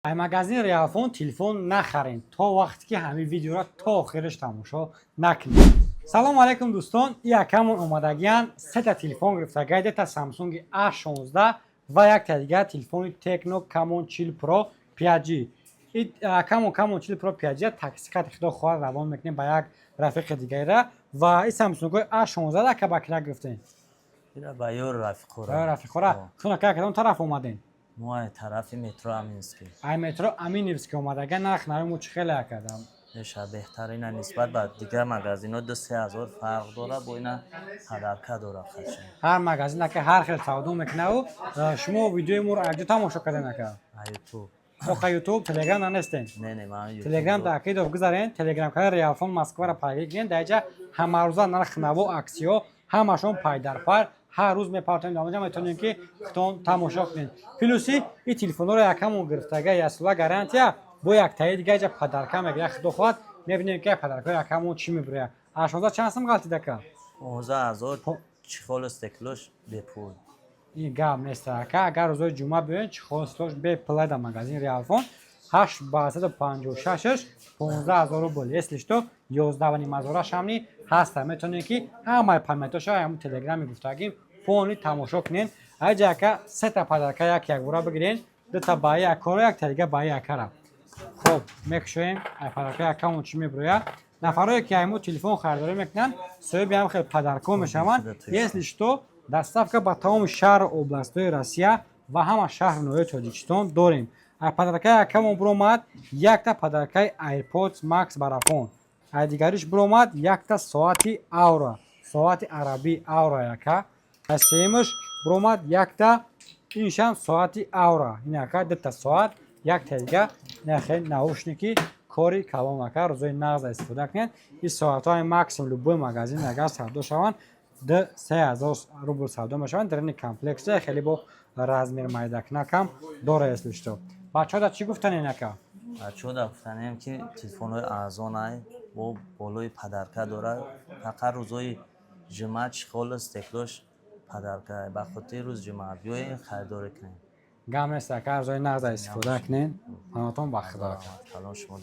ай магазин Реалфон телефон нахарен то вақте ки ҳамин видеоро то охираш тамошо накунед. Салому алайкум дӯстон, якамон омадагиян сета телефон гирифтага дета Samsung A16 ва якта дигар телефони Tecno Camon 40 Pro 5G. Camon 40 Pro 5G таксикат худо хоҳад равон мекунем ба як рафиқи дигаре ва ин Samsung A16 дака ба кира гирифтем. ира ба ёр рафиқора. Ба рафиқора. Шуна кадом тараф омадем? Мо тарафи метро Аминский. Ай метро Аминевский омадага нарх нави чӣ хеле акадам. Эша беҳтарина нисбат ба дигар магазинҳо 2-3000 фарқ дора бо ина падарка дора хашин. Ҳар магазин ака ҳар хел савдо мекунаву шумо видеои моро аҷо тамошо кардем ака. YouTube. Оқа YouTube, Telegram нанестен. Не, ман YouTube. Telegram да акидо гузарен, Telegram канал Реалфон Москвара пайгирӣ кунен, даҷа ҳамарӯза нарх наво аксиё ҳамашон пай дар пай ҳар рӯз мепартем дамаҷа метавонем ки хутон тамошо кунем. Плюси ин телефонҳоро якамон гирифтага ясола гарантия бо яктаи дигаҷа падарка мегира худо хоҳад мебинем ки падарка якамон чӣ мебуря. А16 чанд сум галти дака? 15000 чихол стеклош бепул. Ин гап нест ака, агар рӯзои ҷумъа биёен чихол стеклош беплай дар магазин Реалфон 856 15000 рубл. Если что 11500 шамни ҳаста. Метавонем ки ҳамаи памятошо ҳамун телеграми гуфтагим фони тамошо кунен. Аҷа ака сета падарка як бора бигирен, дута ба якора, якта дига ба якара. Хоб, мекушоем ай падарка якамон чӣ мебурояд. Нафарое ки айму телефон харидорӣ мекунанд, соҳиби ҳам хел падарко мешаванд. Если что доставка ба тамоми шаҳру областҳои Россия ва ҳама шаҳру ноҳияи Тоҷикистон дорем. Ай падарка якамон буромад, якта падаркаи AirPods Max барафон. Ай дигариш буромад, якта соати Aura, соати арабӣ Aura яка. Ай сеюмаш буромад, якта иншам соати Aura. Ин яка дута соат, якта дига нахел наушники кори калон ака рӯзои нағз истифода кунед. Ин соатҳои Maxim любой магазин агар савдо шаванд 3000 рубл савдо мешаванд. дар ини комплекса хеле бо размер майдакнакам дора если что. Бачаҳода чӣ гуфтанен ака? Бачаҳода гуфтанем ки телефонҳои арзонай бо болои падарка дора. Фақат рӯзои ҷумъа чихол стеклош падарка. Ба хотири рӯз ҷумъа биёед харидорӣ кунед. Гам нест ака рӯзои нағз истифода кунен. Ҳаматон бахтор. Калон шумо.